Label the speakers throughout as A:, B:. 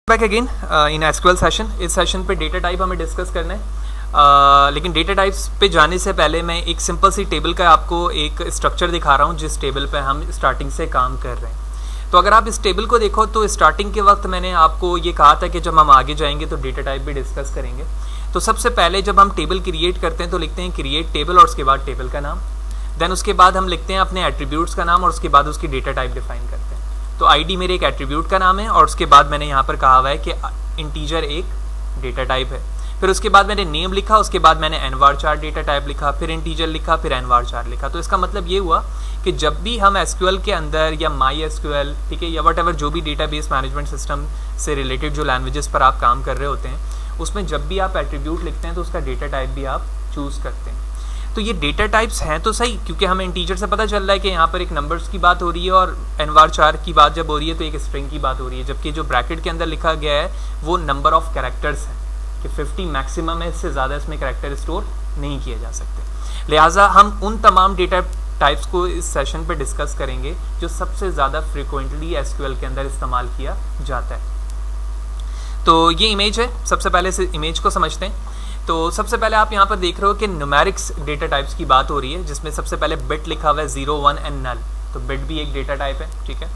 A: Back again in SQL session. इस session पे data type हमें डिस्कस करना है, लेकिन डेटा टाइप्स पे जाने से पहले मैं एक सिंपल सी टेबल का आपको एक स्ट्रक्चर दिखा रहा हूँ जिस टेबल पे हम स्टार्टिंग से काम कर रहे हैं। तो अगर आप इस टेबल को देखो तो स्टार्टिंग के वक्त मैंने आपको ये कहा था कि जब हम आगे जाएंगे तो डेटा टाइप भी डिस्कस करेंगे। तो सबसे पहले जब हम टेबल क्रिएट करते हैं तो लिखते हैं क्रिएट टेबल और उसके बाद टेबल का नाम, देन उसके बाद हम लिखते हैं अपने एट्रीब्यूट्स का नाम और उसके बाद उसकी डेटा टाइप डिफाइन करते हैं। तो आईडी मेरे एक एट्रीब्यूट का नाम है और उसके बाद मैंने यहाँ पर कहा हुआ है कि इंटीजर एक डेटा टाइप है। फिर उसके बाद मैंने नेम लिखा, उसके बाद मैंने nvar डेटा टाइप लिखा, फिर इंटीजर लिखा, फिर nvar लिखा। तो इसका मतलब ये हुआ कि जब भी हम एसक्यूएल के अंदर या माई एसक्यूएल, ठीक है, या वट एवर जो भी डेटाबेस मैनेजमेंट सिस्टम से रिलेटेड जो लैंग्वेजेस पर आप काम कर रहे होते हैं उसमें जब भी आप एट्रीब्यूट लिखते हैं तो उसका डेटा टाइप भी आप चूज़ करते हैं। तो ये डेटा टाइप्स हैं तो सही, क्योंकि हमें इंटीजर से पता चल रहा है कि यहाँ पर एक नंबर्स की बात हो रही है और nvar की बात जब हो रही है तो एक स्ट्रिंग की बात हो रही है, जबकि जो ब्रैकेट के अंदर लिखा गया है वो नंबर ऑफ कैरेक्टर्स है कि 50 मैक्सिमम है, इससे ज़्यादा इसमें कैरेक्टर स्टोर नहीं किए जा सकते। लिहाजा हम उन तमाम डेटा टाइप्स को इस सेशन पे डिस्कस करेंगे जो सबसे ज़्यादा फ्रिक्वेंटली एसक्यूएल के अंदर इस्तेमाल किया जाता है। तो ये इमेज है, सबसे पहले से इमेज को समझते हैं। तो सबसे पहले आप यहाँ पर देख रहे हो कि न्यूमेरिक्स डेटा टाइप्स की बात हो रही है, जिसमें सबसे पहले बिट लिखा हुआ है 0, 1 एंड नल। तो बिट भी एक डेटा टाइप है, ठीक है।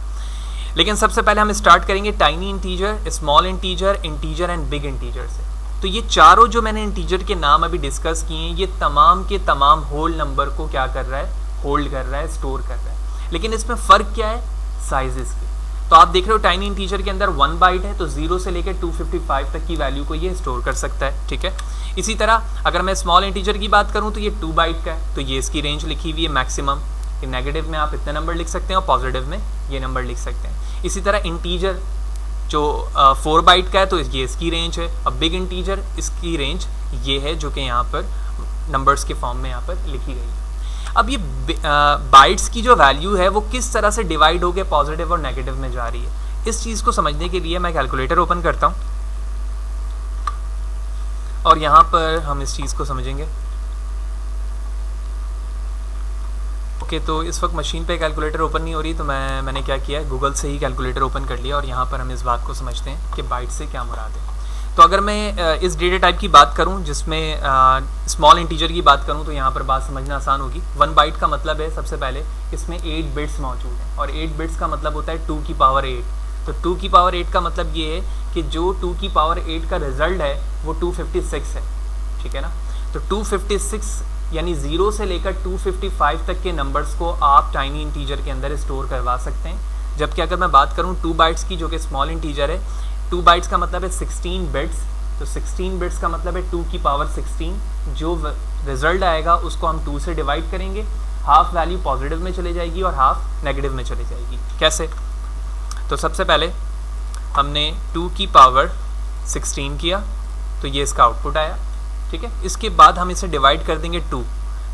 A: लेकिन सबसे पहले हम स्टार्ट करेंगे tiny integer, small integer, integer and big integer से। तो ये चारों जो मैंने इंटीजर के नाम अभी डिस्कस किए हैं, ये तमाम के तमाम होल नंबर को क्या कर रहा है, होल्ड कर रहा है, स्टोर कर रहा है। लेकिन इसमें फ़र्क क्या है, साइजेस के। तो आप देख रहे हो टाइनी इंटीजर के अंदर 1 बाइट है, तो 0 से लेकर 255 तक की वैल्यू को ये स्टोर कर सकता है, ठीक है। इसी तरह अगर मैं स्मॉल इंटीजर की बात करूं तो ये 2 बाइट का है, तो ये इसकी रेंज लिखी हुई है मैक्सिमम कि नेगेटिव में आप इतने नंबर लिख सकते हैं और पॉजिटिव में ये नंबर लिख सकते हैं। इसी तरह इंटीजर जो 4 बाइट का है तो ये इसकी रेंज है। अब बिग इंटीजर इसकी रेंज ये है जो कि यहाँ पर नंबर्स के फॉर्म में यहाँ पर लिखी गई है। अब ये बाइट्स की जो वैल्यू है वो किस तरह से डिवाइड होकर पॉजिटिव और नेगेटिव में जा रही है, इस चीज़ को समझने के लिए मैं कैलकुलेटर ओपन करता हूँ और यहाँ पर हम इस चीज़ को समझेंगे। ओके, तो इस वक्त मशीन पे कैलकुलेटर ओपन नहीं हो रही, तो मैंने क्या किया है, गूगल से ही कैलकुलेटर ओपन कर लिया और यहाँ पर हम इस बात को समझते हैं कि बाइट से क्या मुराद है। तो अगर मैं इस डेटा टाइप की बात करूं जिसमें स्मॉल इंटीजर की बात करूं तो यहाँ पर बात समझना आसान होगी। 1 बाइट का मतलब है सबसे पहले इसमें 8 बिट्स मौजूद हैं और 8 बिट्स का मतलब होता है 2 की पावर 8। तो 2 की पावर 8 का मतलब ये है कि जो 2 की पावर 8 का रिजल्ट है वो 256 है, ठीक है ना। तो 256 यानी 0 से लेकर 255 तक के नंबर्स को आप टाइनी इंटीजर के अंदर स्टोर करवा सकते हैं। जबकि अगर मैं बात करूँ 2 बाइट्स की जो कि स्मॉल इंटीजर है, 2 बाइट्स का मतलब है 16 बिट्स, तो 16 बिट्स का मतलब है 2 की पावर 16। जो रिजल्ट आएगा उसको हम 2 से डिवाइड करेंगे, हाफ वैल्यू पॉजिटिव में चले जाएगी और हाफ नेगेटिव में चली जाएगी। कैसे? तो सबसे पहले हमने 2 की पावर 16 किया तो ये इसका आउटपुट आया, ठीक है। इसके बाद हम इसे डिवाइड कर देंगे 2।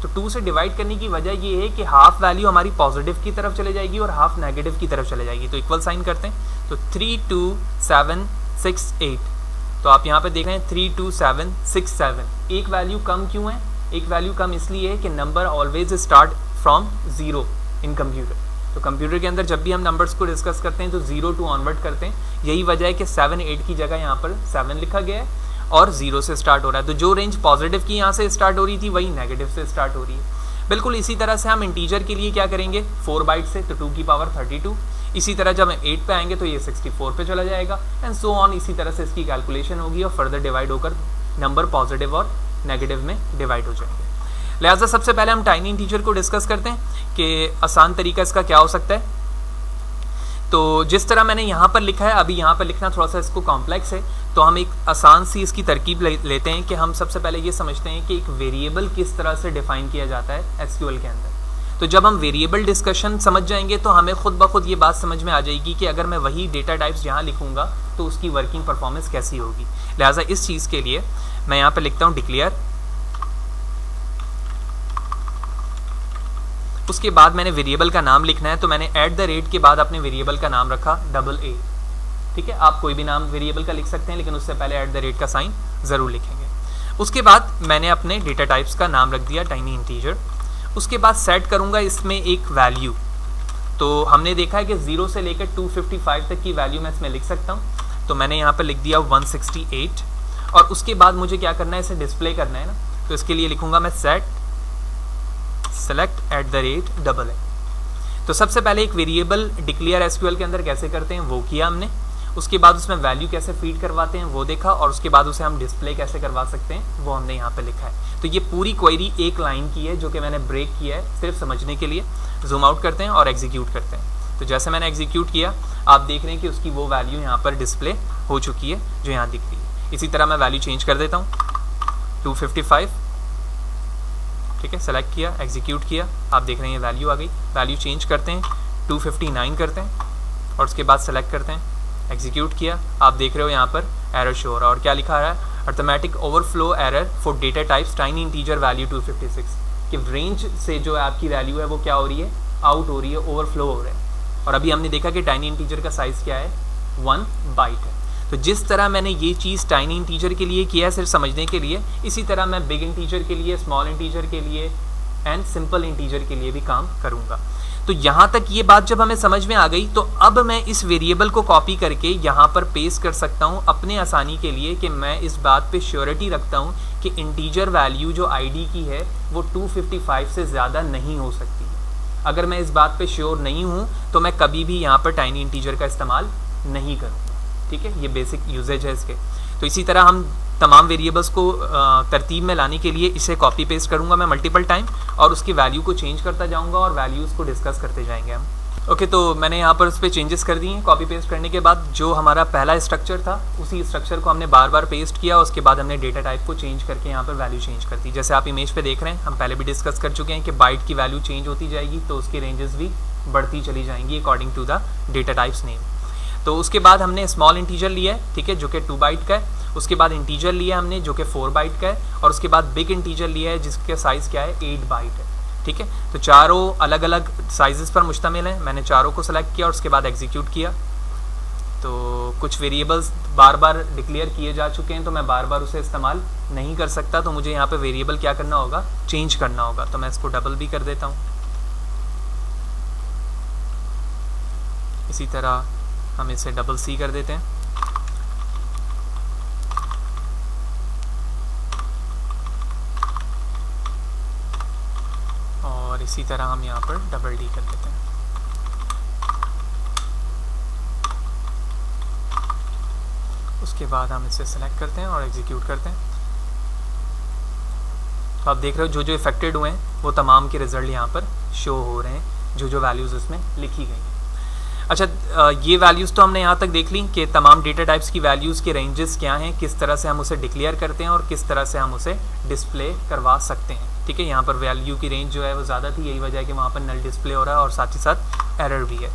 A: तो 2 से डिवाइड करने की वजह ये है कि हाफ वैल्यू हमारी पॉजिटिव की तरफ चले जाएगी और हाफ नेगेटिव की तरफ चले जाएगी। तो इक्वल साइन करते हैं, तो 3, 2, 7, 6, 8। तो आप यहाँ पे देख रहे हैं 3, 2, 7, 6, 7। एक वैल्यू कम क्यों है? एक वैल्यू कम इसलिए है कि number always start from 0 in computer. तो कंप्यूटर के अंदर जब भी हम नंबर्स को डिस्कस करते हैं तो 0 to ऑनवर्ड करते हैं। यही वजह है कि 7, 8 की जगह यहाँ पर 7 लिखा गया है और 0 से स्टार्ट हो रहा है। तो जो रेंज पॉजिटिव की यहाँ से स्टार्ट हो रही थी वही नेगेटिव से स्टार्ट हो रही है। बिल्कुल इसी तरह से हम इंटीजर के लिए क्या करेंगे, 4 बाइट से, तो 2 की पावर 32। इसी तरह जब हम 8 पे आएंगे तो ये 64 पे चला जाएगा एंड सो ऑन। इसी तरह से इसकी कैलकुलेशन होगी और फर्दर डिवाइड होकर नंबर पॉजिटिव और नेगेटिव में डिवाइड हो जाएंगे। लिहाजा सबसे पहले हम टाइनी इंटीजर को डिस्कस करते हैं कि आसान तरीका इसका क्या हो सकता है। तो जिस तरह मैंने यहाँ पर लिखा है, अभी यहाँ पर लिखना थोड़ा सा इसको कॉम्प्लेक्स है, तो हम एक आसान सी इसकी तरकीब लेते हैं कि हम सबसे पहले ये समझते हैं कि एक वेरिएबल किस तरह से डिफाइन किया जाता है एसक्यूएल के अंदर। तो जब हम वेरिएबल डिस्कशन समझ जाएंगे तो हमें खुद ब खुद ये बात समझ में आ जाएगी कि अगर मैं वही डेटा टाइप्स यहाँ लिखूंगा तो उसकी वर्किंग परफॉर्मेंस कैसी होगी। लिहाजा इस चीज़ के लिए मैं यहाँ पर लिखता हूँ डिक्लेयर, उसके बाद मैंने वेरिएबल का नाम लिखना है, तो मैंने @ के बाद अपने वेरिएबल का नाम रखा AA, ठीक है। आप कोई भी नाम वेरिएबल का लिख सकते हैं लेकिन उससे पहले @ का साइन ज़रूर लिखेंगे। उसके बाद मैंने अपने डेटा टाइप्स का नाम रख दिया टाइनी इंटीजर। उसके बाद सेट करूंगा इसमें एक वैल्यू। तो हमने देखा है कि 0 से लेकर 255 तक की वैल्यू मैं इसमें लिख सकता हूँ। तो मैंने यहाँ पर लिख दिया 168 और उसके बाद मुझे क्या करना है, इसे डिस्प्ले करना है ना, तो इसके लिए लिखूंगा मैं सेट सेलेक्ट @AA। तो सबसे पहले एक वेरिएबल डिक्लेयर एसक्यूएल के अंदर कैसे करते हैं वो किया हमने, उसके बाद उसमें वैल्यू कैसे फीड करवाते हैं वो देखा, और उसके बाद उसे हम डिस्प्ले कैसे करवा सकते हैं वो हमने यहाँ पे लिखा है। तो ये पूरी क्वेरी एक लाइन की है जो कि मैंने ब्रेक किया है सिर्फ समझने के लिए। जूम आउट करते हैं और एग्जीक्यूट करते हैं। तो जैसे मैंने एग्जीक्यूट किया आप देख रहे हैं कि उसकी वो वैल्यू यहाँ पर डिस्प्ले हो चुकी है जो यहाँ दिख रही है। इसी तरह मैं वैल्यू चेंज कर देता हूँ 255, ठीक है, सेलेक्ट किया, एग्जीक्यूट किया, आप देख रहे हैं वैल्यू आ गई। वैल्यू चेंज करते हैं 259 करते हैं और उसके बाद सेलेक्ट करते हैं, एग्जीक्यूट किया, आप देख रहे हो यहाँ पर एरर शो हो रहा है। और क्या लिखा रहा है, arithmetic overflow error for data types tiny integer value 256, कि रेंज से जो आपकी वैल्यू है वो क्या हो रही है, आउट हो रही है, ओवरफ्लो हो रहा है। और अभी हमने देखा कि टाइनी इंटीजर का साइज क्या है, 1 बाइट है। तो जिस तरह मैंने ये चीज़ टाइनी इंटीजर के लिए किया है सिर्फ समझने के लिए, इसी तरह मैं बिग इंटीजर के लिए, स्मॉल इंटीजर के लिए एंड सिंपल इंटीजर के लिए भी काम करूँगा। तो यहाँ तक ये बात जब हमें समझ में आ गई, तो अब मैं इस वेरिएबल को कॉपी करके यहाँ पर पेस्ट कर सकता हूँ अपने आसानी के लिए, कि मैं इस बात पे श्योरिटी रखता हूँ कि इंटीजर वैल्यू जो आईडी की है वो 255 से ज़्यादा नहीं हो सकती। अगर मैं इस बात पे श्योर नहीं हूँ तो मैं कभी भी यहाँ पर टाइनी इंटीजर का इस्तेमाल नहीं करूँगा। ठीक है, ये बेसिक यूजेज है इसके। तो इसी तरह हम तमाम वेरिएबल्स को तरतीब में लाने के लिए इसे कॉपी पेस्ट करूंगा मैं मल्टीपल टाइम, और उसकी वैल्यू को चेंज करता जाऊंगा और वैल्यूज़ को डिस्कस करते जाएंगे हम। ओके, तो मैंने यहाँ पर उस पर चेंजेस कर दिए। कॉपी पेस्ट करने के बाद जो हमारा पहला स्ट्रक्चर था उसी स्ट्रक्चर को हमने बार बार पेस्ट किया, उसके बाद हमने डेटा टाइप को चेंज करके यहाँ पर वैल्यू चेंज कर दी। जैसे आप इमेज पे देख रहे हैं, हम पहले भी डिस्कस कर चुके हैं कि बाइट की वैल्यू चेंज होती जाएगी तो उसकी रेंजेस भी बढ़ती चली जाएंगी according to the data types name. तो उसके बाद हमने स्मॉल इंटीजर लिया है, ठीक है, जो कि 2 बाइट का है। उसके बाद इंटीजर लिया हमने जो कि 4 बाइट का है, और उसके बाद बिग इंटीजर लिया है जिसके साइज़ क्या है, 8 बाइट है। ठीक है, तो चारों अलग अलग साइजेस पर मुश्तमिल हैं। मैंने चारों को सेलेक्ट किया और उसके बाद एग्जीक्यूट किया। तो कुछ वेरिएबल्स बार बार डिक्लेयर किए जा चुके हैं तो मैं बार बार उसे इस्तेमाल नहीं कर सकता, तो मुझे यहाँ पे वेरिएबल क्या करना होगा, चेंज करना होगा। तो मैं इसको डबल भी कर देता हूँ। इसी तरह हम इसे डबल सी कर देते हैं। और इसी तरह हम यहाँ पर डबल डी कर देते हैं। उसके बाद हम इसे सेलेक्ट करते हैं और एग्जीक्यूट करते हैं। तो आप देख रहे हो जो जो इफेक्टेड हुए हैं वो तमाम के रिजल्ट यहाँ पर शो हो रहे हैं, जो जो वैल्यूज़ उसमें लिखी गई हैं। अच्छा, ये वैल्यूज़ तो हमने यहाँ तक देख ली कि तमाम डेटा टाइप्स की वैल्यूज़ के रेंजेस क्या हैं, किस तरह से हम उसे डिक्लेयर करते हैं और किस तरह से हम उसे डिस्प्ले करवा सकते हैं। ठीक है, यहाँ पर वैल्यू की रेंज जो है वो ज़्यादा थी, यही वजह है कि वहाँ पर नल डिस्प्ले हो रहा है और साथ ही साथ एरर भी है।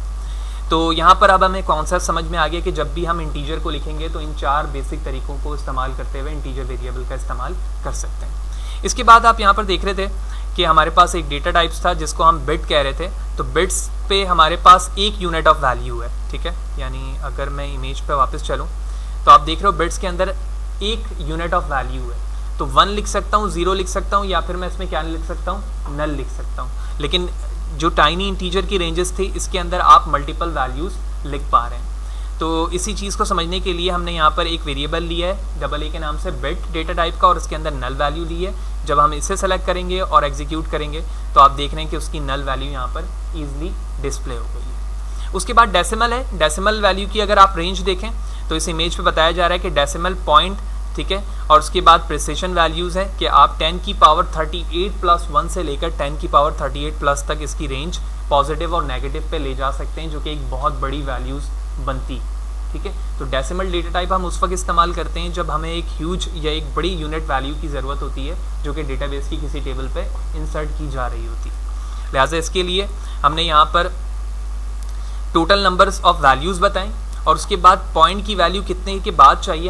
A: तो यहाँ पर अब हमें कॉन्सेप्ट समझ में आ गया कि जब भी हम इंटीजर को लिखेंगे तो इन 4 बेसिक तरीक़ों को इस्तेमाल करते हुए इंटीजर वेरिएबल का इस्तेमाल कर सकते हैं। इसके बाद आप यहाँ पर देख रहे थे कि हमारे पास एक डेटा टाइप्स था जिसको हम बिट कह रहे थे। तो बिट्स पे हमारे पास एक यूनिट ऑफ वैल्यू है। ठीक है, यानी अगर मैं इमेज पे वापस चलूँ तो आप देख रहे हो बिट्स के अंदर एक यूनिट ऑफ वैल्यू है। तो 1 लिख सकता हूँ, 0 लिख सकता हूँ, या फिर मैं इसमें क्या लिख सकता हूँ, नल लिख सकता हूँ। लेकिन जो टाइनी इंटीजर की रेंजेस थी इसके अंदर आप मल्टीपल वैल्यूज़ लिख पा रहे हैं। तो इसी चीज़ को समझने के लिए हमने यहाँ पर एक वेरिएबल लिया है डबल ए के नाम से, बिट डेटा टाइप का, और उसके अंदर नल वैल्यू ली है। जब हम इसे सेलेक्ट करेंगे और एग्जीक्यूट करेंगे तो आप देख रहे हैं कि उसकी नल वैल्यू यहाँ पर ईजिली डिस्प्ले हो गई है। उसके बाद डेसिमल है। डेसिमल वैल्यू की अगर आप रेंज देखें तो इस इमेज पे बताया जा रहा है कि डेसिमल पॉइंट, ठीक है, और उसके बाद प्रिसिशन वैल्यूज़ है कि आप 10 की पावर 38 प्लस 1 से लेकर 10 की पावर 38 प्लस तक इसकी रेंज पॉजिटिव और नेगेटिव पे ले जा सकते हैं, जो कि एक बहुत बड़ी वैल्यूज़ बनती। ठीक है, तो डेसिमल डेटा टाइप हम उस वक्त इस्तेमाल करते हैं जब हमें एक ह्यूज या एक बड़ी यूनिट वैल्यू की ज़रूरत होती है जो कि डेटाबेस की किसी टेबल पे इंसर्ट की जा रही होती है। लिहाजा इसके लिए हमने यहाँ पर टोटल नंबर्स ऑफ वैल्यूज़ बताएं और उसके बाद पॉइंट की वैल्यू कितने के बाद चाहिए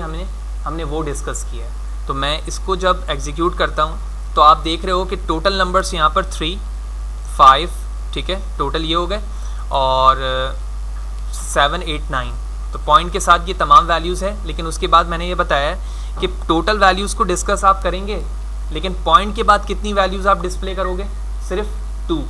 A: हमने वो डिस्कस किया है। तो मैं इसको जब एग्जीक्यूट करता हूँ तो आप देख रहे हो कि टोटल नंबर्स यहाँ पर 3, 5, ठीक है, टोटल ये हो गए, और 7, 8, 9। तो पॉइंट के साथ ये तमाम वैल्यूज़ है। लेकिन उसके बाद मैंने ये बताया कि टोटल वैल्यूज़ को डिस्कस आप करेंगे, लेकिन पॉइंट के बाद कितनी वैल्यूज़ आप डिस्प्ले करोगे, सिर्फ 2।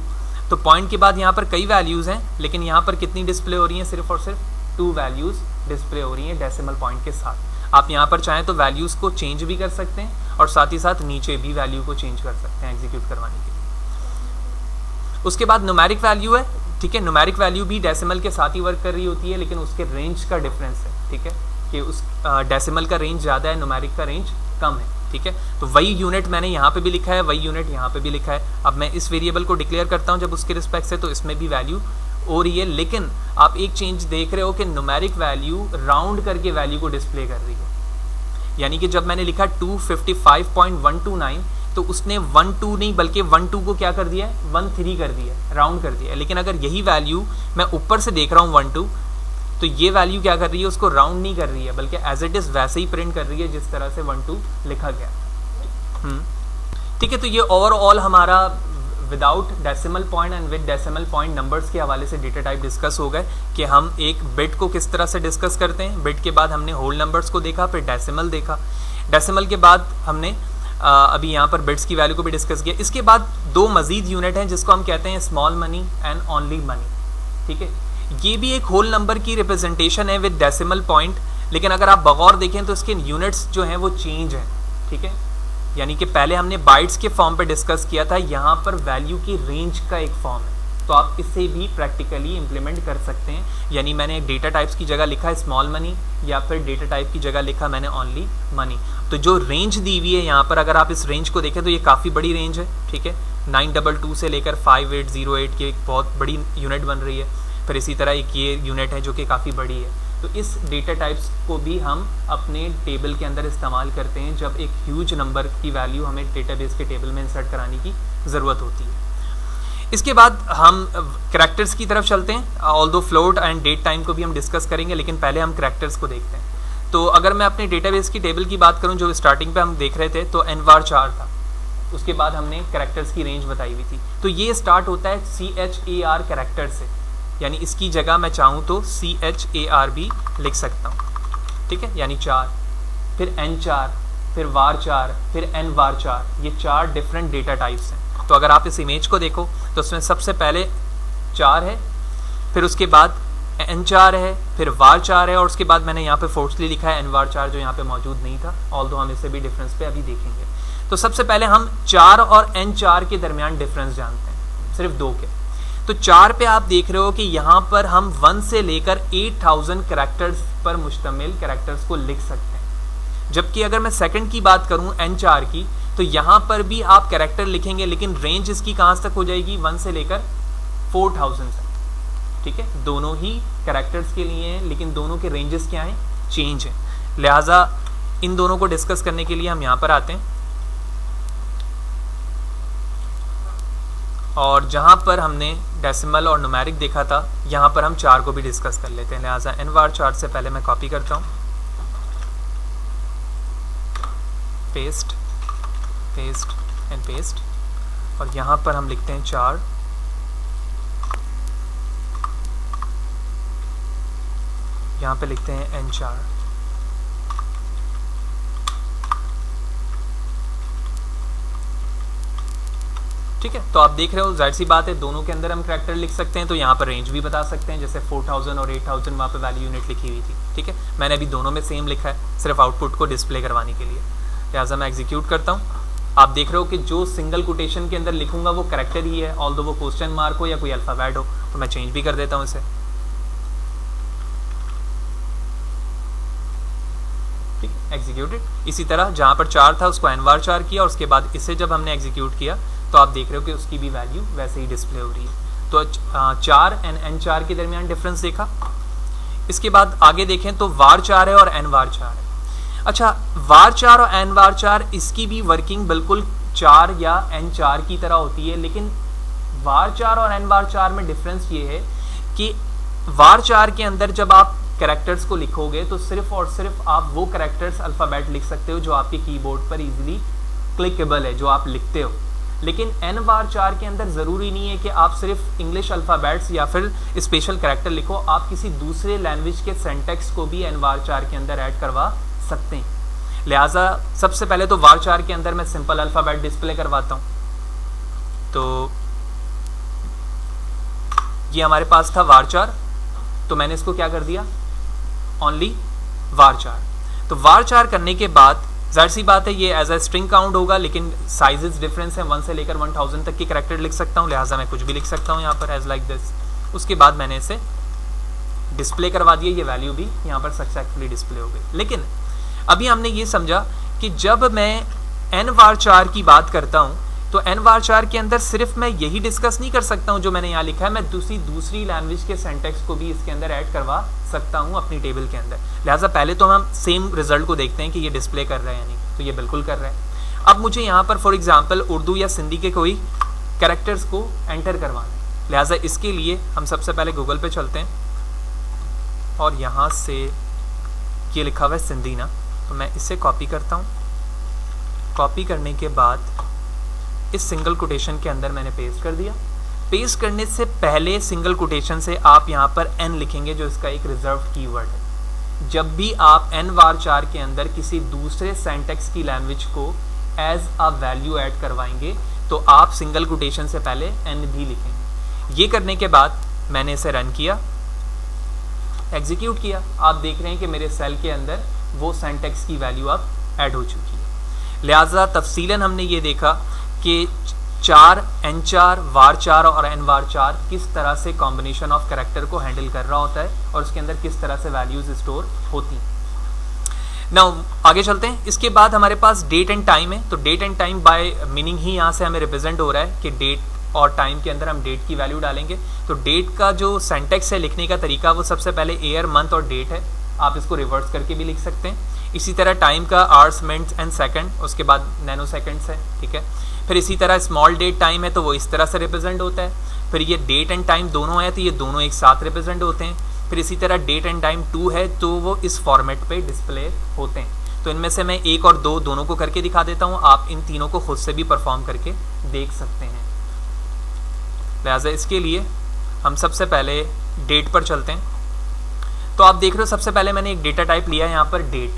A: तो पॉइंट के बाद यहाँ पर कई वैल्यूज़ हैं, लेकिन यहाँ पर कितनी डिस्प्ले हो रही हैं, सिर्फ और सिर्फ 2 वैल्यूज़ डिस्प्ले हो रही हैं डेसिमल पॉइंट के साथ। आप यहाँ पर चाहें तो वैल्यूज़ को चेंज भी कर सकते हैं और साथ ही साथ नीचे भी वैल्यू को चेंज कर सकते हैं एग्जीक्यूट करवाने के लिए। उसके बाद न्यूमेरिक वैल्यू है, ठीक है। न्यूमेरिक वैल्यू भी डेसिमल के साथ ही वर्क कर रही होती है, लेकिन उसके रेंज का डिफरेंस है, ठीक है, कि उस डेसिमल का रेंज ज़्यादा है, न्यूमेरिक का रेंज कम है, ठीक है। तो वही यूनिट मैंने यहाँ पे भी लिखा है, वही यूनिट यहाँ पे भी लिखा है। अब मैं इस वेरिएबल को डिक्लेयर करता हूँ जब उसके रिस्पेक्ट से, तो इसमें भी वैल्यू हो रही है, लेकिन आप एक चेंज देख रहे हो कि न्यूमेरिक वैल्यू राउंड करके वैल्यू को डिस्प्ले कर रही है। यानी कि जब मैंने लिखा 255.129 तो उसने 12 नहीं बल्कि 12 को क्या कर दिया है, 13 कर दिया है, राउंड कर दिया है। लेकिन अगर यही वैल्यू मैं ऊपर से देख रहा हूँ 12, तो ये वैल्यू क्या कर रही है, उसको राउंड नहीं कर रही है, बल्कि एज इट इज वैसे ही प्रिंट कर रही है जिस तरह से 12 लिखा गया। ठीक है, तो ये ओवरऑल हमारा without decimal point and with decimal point numbers के हवाले से डेटा टाइप डिस्कस हो गए कि हम एक बिट को किस तरह से डिस्कस करते हैं। बिट के बाद हमने होल नंबर्स को देखा, फिर डेसिमल देखा। डेसिमल के बाद हमने अभी यहाँ पर बिट्स की वैल्यू को भी डिस्कस किया। इसके बाद दो मजीद यूनिट हैं जिसको हम कहते हैं small money and only money, ठीक है। ये भी एक होल नंबर की रिप्रेजेंटेशन है विद डेसिमल पॉइंट, लेकिन अगर आप बगौर देखें तो इसके यूनिट्स जो हैं वो चेंज हैं, ठीक है। यानी कि पहले हमने बाइट्स के फॉर्म पे डिस्कस किया था, यहाँ पर वैल्यू की रेंज का एक फॉर्म है, तो आप इसे भी प्रैक्टिकली इम्प्लीमेंट कर सकते हैं। यानी मैंने डेटा टाइप्स की जगह लिखा है स्मॉल मनी, या फिर डेटा टाइप की जगह लिखा मैंने ओनली मनी। तो जो रेंज दी हुई है यहाँ पर, अगर आप इस रेंज को देखें तो ये काफ़ी बड़ी रेंज है, ठीक है। 922 से लेकर 5808 की एक बहुत बड़ी यूनिट बन रही है। फिर इसी तरह एक ये यूनिट है जो कि काफ़ी बड़ी है। तो इस डेटा टाइप्स को भी हम अपने टेबल के अंदर इस्तेमाल करते हैं जब एक ह्यूज नंबर की वैल्यू हमें डेटाबेस के टेबल में इंसर्ट कराने की ज़रूरत होती है। इसके बाद हम करैक्टर्स की तरफ चलते हैं। Although float and date time को भी हम डिस्कस करेंगे, लेकिन पहले हम करैक्टर्स को देखते हैं। तो अगर मैं अपने डेटाबेस की टेबल की बात करूं, जो स्टार्टिंग पे हम देख रहे थे, तो एनवार 4 था। उसके बाद हमने करैक्टर्स की रेंज बताई हुई थी। तो ये स्टार्ट होता है CHAR करैक्टर से, यानी इसकी जगह मैं चाहूँ तो CHAR भी लिख सकता हूँ, ठीक है। यानी 4, फिर N4, फिर var 4, फिर Nvar 4। ये 4 डिफरेंट डेटा टाइप्स हैं। तो अगर आप इस इमेज को देखो तो उसमें सबसे पहले 4 है, फिर उसके बाद N4 है, फिर var 4 है, और उसके बाद मैंने यहाँ पे फोर्सली लिखा है Nvar 4 जो यहाँ पे मौजूद नहीं था, ऑल्दो हम इसे भी डिफरेंस पे अभी देखेंगे। तो सबसे पहले हम 4 और N4 के दरमियान डिफरेंस जानते हैं, सिर्फ 2 के। तो 4 पे आप देख रहे हो कि यहाँ पर हम 1 से लेकर 8000 कैरेक्टर्स पर मुश्तमिल कैरेक्टर्स को लिख सकते हैं। जबकि अगर मैं सेकंड की बात करूँ N4 की, तो यहाँ पर भी आप कैरेक्टर लिखेंगे, लेकिन रेंज इसकी कहाँ तक हो जाएगी, 1 से लेकर 4000 तक, ठीक है। दोनों ही कैरेक्टर्स के लिए हैं, लेकिन दोनों के रेंजेस क्या हैं, चेंज हैं। लिहाजा इन दोनों को डिस्कस करने के लिए हम यहाँ पर आते हैं, और जहाँ पर हमने डेसिमल और न्यूमेरिक देखा था, यहाँ पर हम 4 को भी डिस्कस कर लेते हैं। लिहाजा Nvar 4 से पहले मैं कॉपी करता हूँ, पेस्ट पेस्ट एंड पेस्ट, और यहाँ पर हम लिखते हैं 4, यहाँ पे लिखते हैं N4। ठीक है, तो आप देख रहे हो जाहिर सी बात है दोनों के अंदर हम कैरेक्टर लिख सकते हैं। तो यहाँ पर रेंज भी बता सकते हैं, जैसे 4000 और 8000 वहाँ पे वैल्यू यूनिट लिखी हुई थी, ठीक है। मैंने अभी दोनों में सेम लिखा है, सिर्फ आउटपुट को डिस्प्ले करवाने के लिए। लिहाजा मैं एग्जीक्यूट करता हूँ। आप देख रहे हो कि जो सिंगल कोटेशन के अंदर लिखूंगा वो कैरेक्टर ही है, ऑल्दो वो क्वेश्चन मार्क हो या कोई अल्फाबेट हो। तो मैं चेंज भी कर देता हूँ इसे, ठीक, एग्जीक्यूटेड। इसी तरह जहाँ पर 4 था उसको Nvar 4 किया, और उसके बाद इसे जब हमने एग्जीक्यूट किया तो आप देख रहे हो कि उसकी भी वैल्यू वैसे ही डिस्प्ले हो रही है। तो 4 एंड N4 के दरमियान डिफरेंस देखा। इसके बाद आगे देखें तो var 4 है और Nvar 4 है। अच्छा, var 4 और Nvar 4 इसकी भी वर्किंग बिल्कुल 4 या N4 की तरह होती है, लेकिन var 4 और Nvar 4 में डिफरेंस ये है कि var 4 के अंदर जब आप कैरेक्टर्स को लिखोगे तो सिर्फ और सिर्फ आप वो कैरेक्टर्स अल्फ़ाबेट लिख सकते हो जो आपके कीबोर्ड पर इजीली क्लिकेबल है, जो आप लिखते हो। लेकिन Nvar 4 के अंदर ज़रूरी नहीं है कि आप सिर्फ इंग्लिश अल्फ़ाबेट्स या फिर स्पेशल कैरेक्टर लिखो, आप किसी दूसरे लैंग्वेज के सेंटेक्स को भी Nvar 4 के अंदर ऐड करवा सकते हैं। लिहाजा सबसे पहले तो var 4 के अंदर मैं सिंपल अल्फ़ाबेट डिस्प्ले करवाता हूँ। तो ये हमारे पास था var 4, तो मैंने इसको क्या कर दिया, ओनली varchar। तो varchar करने के बाद जाहिर सी बात है ये एज अ स्ट्रिंग काउंट होगा, लेकिन साइजेस डिफरेंस है, 1 से लेकर 1000 तक की कैरेक्टर लिख सकता हूँ, लिहाजा मैं कुछ भी लिख सकता हूँ यहाँ पर एज लाइक दिस। उसके बाद मैंने इसे डिस्प्ले करवा दिया, ये वैल्यू भी यहाँ पर सक्सेसफुली डिस्प्ले हो गई। लेकिन अभी हमने ये समझा कि जब मैं nvarchar की बात करता हूँ तो nvarchar के अंदर सिर्फ मैं यही डिस्कस नहीं कर सकता हूँ जो मैंने यहाँ लिखा है, मैं दूसरी लैंग्वेज के सिंटैक्स को भी इसके अंदर ऐड करवा सकता हूँ अपनी टेबल के अंदर। लिहाजा पहले तो हम सेम रिजल्ट को देखते हैं कि ये डिस्प्ले कर रहा है या नहीं, तो ये बिल्कुल कर रहा है। अब मुझे यहाँ पर फॉर एग्जाम्पल उर्दू या सिंधी के कोई कैरेक्टर्स को एंटर करवाना है, लिहाजा इसके लिए हम सबसे पहले गूगल पे चलते हैं और यहाँ से ये लिखा हुआ है सिंधी ना, तो मैं इसे कॉपी करता हूँ। कॉपी करने के बाद इस सिंगल कोटेशन के अंदर मैंने पेस्ट कर दिया। पेस्ट करने से पहले सिंगल कोटेशन से आप यहाँ पर n लिखेंगे, जो इसका एक रिजर्व कीवर्ड है। जब भी आप nvarchar के अंदर किसी दूसरे सिंटैक्स की लैंग्वेज को एज अ वैल्यू ऐड करवाएंगे तो आप सिंगल कोटेशन से पहले n भी लिखेंगे। ये करने के बाद मैंने इसे रन किया, एग्जीक्यूट किया। आप देख रहे हैं कि मेरे सेल के अंदर वो सिंटैक्स की वैल्यू अब ऐड हो चुकी है। लिहाजा तफसीलन हमने ये देखा कि चार nchar, varchar और nvarchar किस तरह से कॉम्बिनेशन ऑफ कैरेक्टर को हैंडल कर रहा होता है और उसके अंदर किस तरह से वैल्यूज स्टोर होती हैं। नाउ आगे चलते हैं। इसके बाद हमारे पास डेट एंड टाइम है। तो date and time by meaning ही यहाँ से हमें रिप्रेजेंट हो रहा है कि डेट और टाइम के अंदर हम डेट की वैल्यू डालेंगे। तो डेट का जो सिंटैक्स है लिखने का तरीका वो सबसे पहले ईयर, मंथ और डेट है। आप इसको रिवर्स करके भी लिख सकते हैं। इसी तरह टाइम का आवर्स, मिनट्स एंड सेकंड, उसके बाद नैनो सेकंड्स है, ठीक है। फिर इसी तरह स्मॉल डेट टाइम है तो वो इस तरह से रिप्रेजेंट होता है। फिर ये डेट एंड टाइम दोनों है तो ये दोनों एक साथ रिप्रेजेंट होते हैं। फिर इसी तरह डेट एंड टाइम 2 है तो वो इस फॉर्मेट पे डिस्प्ले होते हैं। तो इनमें से मैं 1 और 2 दोनों को करके दिखा देता हूँ, आप इन तीनों को खुद से भी परफॉर्म करके देख सकते हैं। लिहाजा इसके लिए हम सबसे पहले डेट पर चलते हैं। तो आप देख रहे हो सबसे पहले मैंने एक डेटा टाइप लिया है यहाँ पर डेट,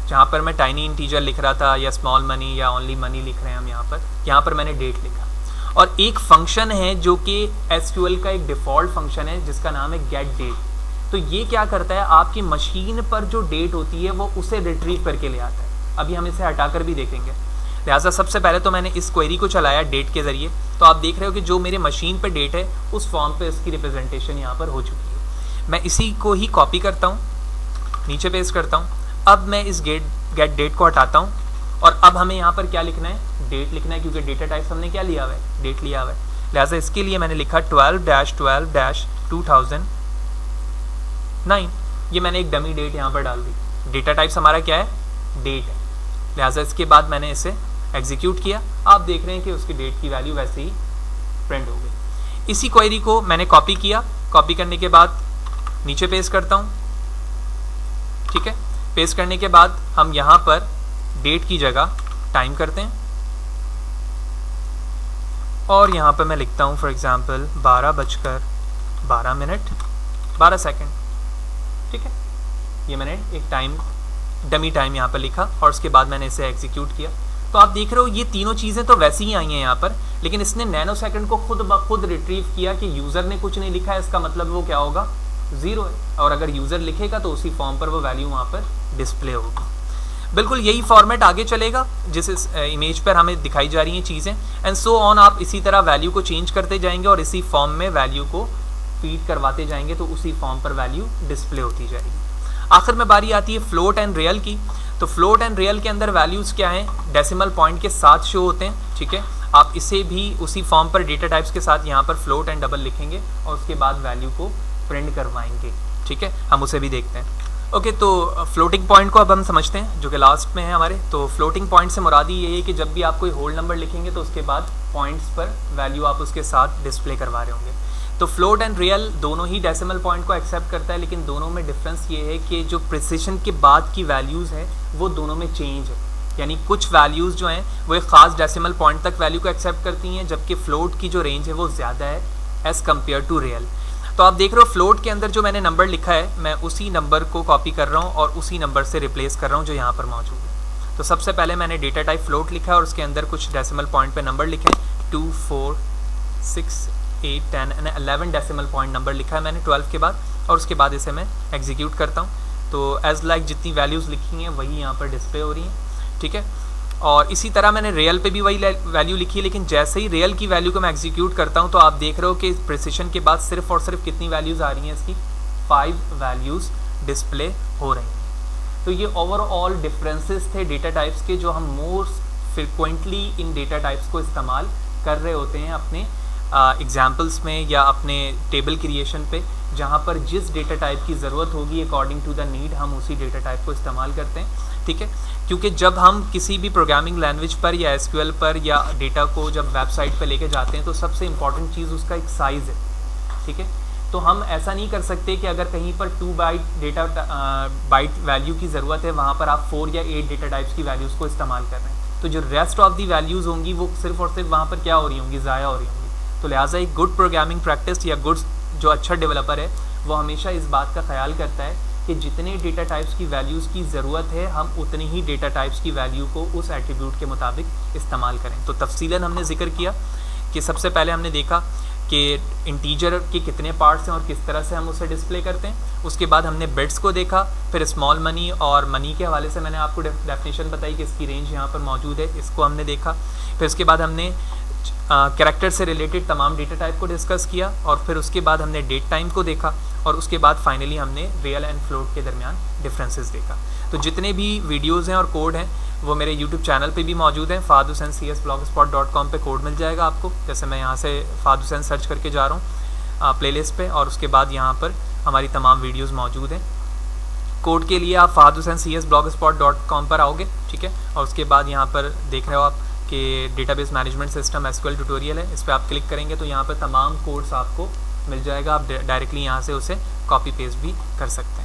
A: जहाँ पर मैं टाइनी इंटीजर लिख रहा था या स्मॉल मनी या ओनली मनी लिख रहे हैं हम यहाँ पर मैंने डेट लिखा। और एक फंक्शन है जो कि एसक्यूएल का एक डिफ़ॉल्ट फंक्शन है जिसका नाम है गेट डेट। तो ये क्या करता है, आपकी मशीन पर जो डेट होती है वो उसे रिट्रीव करके ले आता है। अभी हम इसे हटाकर भी देखेंगे। लिहाजा सबसे पहले तो मैंने इस क्वेरी को चलाया डेट के ज़रिए। तो आप देख रहे हो कि जो मेरे मशीन पर डेट है उस फॉर्म पर इसकी रिप्रेजेंटेशन यहाँ पर हो चुकी है। मैं इसी को ही कॉपी करता हूँ, नीचे पेस्ट करता हूँ। अब मैं इस गेट डेट को हटाता हूँ और अब हमें यहाँ पर क्या लिखना है, डेट लिखना है, क्योंकि डेटा टाइप हमने क्या लिया हुआ है, डेट लिया हुआ है। लिहाजा इसके लिए मैंने लिखा 12-12-2009। ये मैंने एक डमी डेट यहाँ पर डाल दी। डेटा टाइप्स हमारा क्या है, डेट है। लिहाजा इसके बाद मैंने इसे एग्जीक्यूट किया। आप देख रहे हैं कि उसकी डेट की वैल्यू वैसे ही प्रिंट हो गई। इसी क्वेरी को मैंने कॉपी किया। कॉपी करने के बाद नीचे पेस्ट करता हूँ, ठीक है। पेस्ट करने के बाद हम यहाँ पर डेट की जगह टाइम करते हैं और यहाँ पर मैं लिखता हूँ फॉर एग्जांपल 12:12 ठीक है। ये मैंने एक टाइम, डमी टाइम यहाँ पर लिखा और उसके बाद मैंने इसे एग्जीक्यूट किया। तो आप देख रहे हो ये तीनों चीज़ें तो वैसे ही आई हैं यहाँ पर, लेकिन इसने नैनो सेकंड को खुद ब खुद रिट्रीव किया कि यूज़र ने कुछ नहीं लिखा है, इसका मतलब वो क्या होगा, 0 है। और अगर यूज़र लिखेगा तो उसी फॉर्म पर वो वैल्यू वहाँ पर डिस्प्ले होगी। बिल्कुल यही फॉर्मेट आगे चलेगा जिस इमेज पर हमें दिखाई जा रही हैं चीज़ें, एंड सो ऑन। आप इसी तरह वैल्यू को चेंज करते जाएंगे और इसी फॉर्म में वैल्यू को फीड करवाते जाएंगे तो उसी फॉर्म पर वैल्यू डिस्प्ले होती जाएगी। आखिर में बारी आती है फ्लोट एंड रियल की। तो फ्लोट एंड रियल के अंदर वैल्यूज़ क्या हैं, डेसिमल पॉइंट के साथ शो होते हैं, ठीक है। आप इसे भी उसी फॉर्म पर डेटा टाइप्स के साथ यहाँ पर फ्लोट एंड डबल लिखेंगे और उसके बाद वैल्यू को प्रिंट करवाएंगे, ठीक है। हम उसे भी देखते हैं। ओके, तो फ्लोटिंग पॉइंट को अब हम समझते हैं जो कि लास्ट में है हमारे। तो फ्लोटिंग पॉइंट से मुरादी ये है कि जब भी आप कोई होल नंबर लिखेंगे तो उसके बाद पॉइंट्स पर वैल्यू आप उसके साथ डिस्प्ले करवा रहे होंगे। तो फ्लोट एंड रियल दोनों ही डेसिमल पॉइंट को एक्सेप्ट करता है, लेकिन दोनों में डिफरेंस ये है कि जो प्रिसिशन के बाद की वैल्यूज़ हैं वो दोनों में चेंज है। यानी कुछ वैल्यूज़ जो हैं वो एक ख़ास डेसिमल पॉइंट तक वैल्यू को एक्सेप्ट करती हैं, जबकि फ्लोट की जो रेंज है वो ज़्यादा है एज़ कम्पेयर टू रियल। तो आप देख रहे हो फ्लोट के अंदर जो मैंने नंबर लिखा है मैं उसी नंबर को कॉपी कर रहा हूँ और उसी नंबर से रिप्लेस कर रहा हूँ जो यहाँ पर मौजूद है। तो सबसे पहले मैंने डेटा टाइप फ्लोट लिखा है और उसके अंदर कुछ डेसिमल पॉइंट पे नंबर लिखे हैं, 2, 4, 6, 8, 10 एंड 11 डेसिमल पॉइंट नंबर लिखा है मैंने 12 के बाद, और उसके बाद इसे मैं एग्जीक्यूट करता हूँ। तो एज लाइक जितनी वैल्यूज़ लिखी हैं वही यहाँ पर डिस्प्ले हो रही हैं, ठीक है। और इसी तरह मैंने रियल पे भी वही वैल्यू लिखी है, लेकिन जैसे ही रियल की वैल्यू को मैं एग्जीक्यूट करता हूँ तो आप देख रहे हो कि प्रिसिशन के बाद सिर्फ और सिर्फ कितनी वैल्यूज़ आ रही हैं, इसकी 5 वैल्यूज़ डिस्प्ले हो रही हैं। तो ये ओवरऑल डिफरेंसेस थे डेटा टाइप्स के, जो हम मोस्ट फ्रिक्वेंटली इन डेटा टाइप्स को इस्तेमाल कर रहे होते हैं अपने एग्जाम्पल्स में या अपने टेबल क्रिएशन पे, जहाँ पर जिस डेटा टाइप की ज़रूरत होगी अकॉर्डिंग टू द नीड हम उसी डेटा टाइप को इस्तेमाल करते हैं, ठीक है। क्योंकि जब हम किसी भी प्रोग्रामिंग लैंग्वेज पर या एसक्यूएल पर या डेटा को जब वेबसाइट पर लेके जाते हैं तो सबसे इम्पॉर्टेंट चीज़ उसका एक साइज़ है, ठीक है। तो हम ऐसा नहीं कर सकते कि अगर कहीं पर 2 बाइट वैल्यू की ज़रूरत है वहाँ पर आप 4 या 8 डेटा टाइप्स की वैल्यूज़ को इस्तेमाल कर रहे हैं, तो जो रेस्ट ऑफ दी वैल्यूज़ होंगी वो सिर्फ और सिर्फ वहाँ पर क्या हो रही होंगी, ज़ाया हो रही होंगी। तो लिहाजा एक गुड प्रोग्रामिंग प्रैक्टिस या गुड जो अच्छा डेवलपर है वो हमेशा इस बात का ख्याल करता है कि जितने डेटा टाइप्स की वैल्यूज़ की ज़रूरत है हम उतनी ही डेटा टाइप्स की वैल्यू को उस एट्रीब्यूट के मुताबिक इस्तेमाल करें। तो तफसीलन हमने जिक्र किया कि सबसे पहले हमने देखा कि इंटीजर के कितने पार्ट्स हैं और किस तरह से हम उसे डिस्प्ले करते हैं। उसके बाद हमने बिट्स को देखा, फिर स्मॉल मनी और मनी के हवाले से मैंने आपको डेफिनेशन बताई कि इसकी रेंज यहाँ पर मौजूद है, इसको हमने देखा। फिर उसके बाद हमने कैरेक्टर से रिलेटेड तमाम डेटा टाइप को डिस्कस किया और फिर उसके बाद हमने डेट टाइम को देखा और उसके बाद फाइनली हमने रियल एंड फ्लोट के दरमियान डिफरेंसेस देखा। तो जितने भी वीडियोज़ हैं और कोड हैं वो मेरे यूट्यूब चैनल पे भी मौजूद हैं, फहद हुसैन CS blogspot.com पे कोड मिल जाएगा आपको। जैसे मैं यहाँ से फहद हुसैन सर्च करके जा रहा हूँ प्लेलिस्ट पे और उसके बाद यहाँ पर हमारी तमाम वीडियोज़ मौजूद हैं। कोड के लिए आप फहद हुसैन CS blogspot.com पर आओगे, ठीक है। और उसके बाद यहाँ पर देख रहे हो आप कि database management system SQL tutorial है, इस पर आप क्लिक करेंगे तो यहाँ पर तमाम कोड्स आपको मिल जाएगा। आप डायरेक्टली यहाँ से उसे कॉपी पेस्ट भी कर सकते हैं।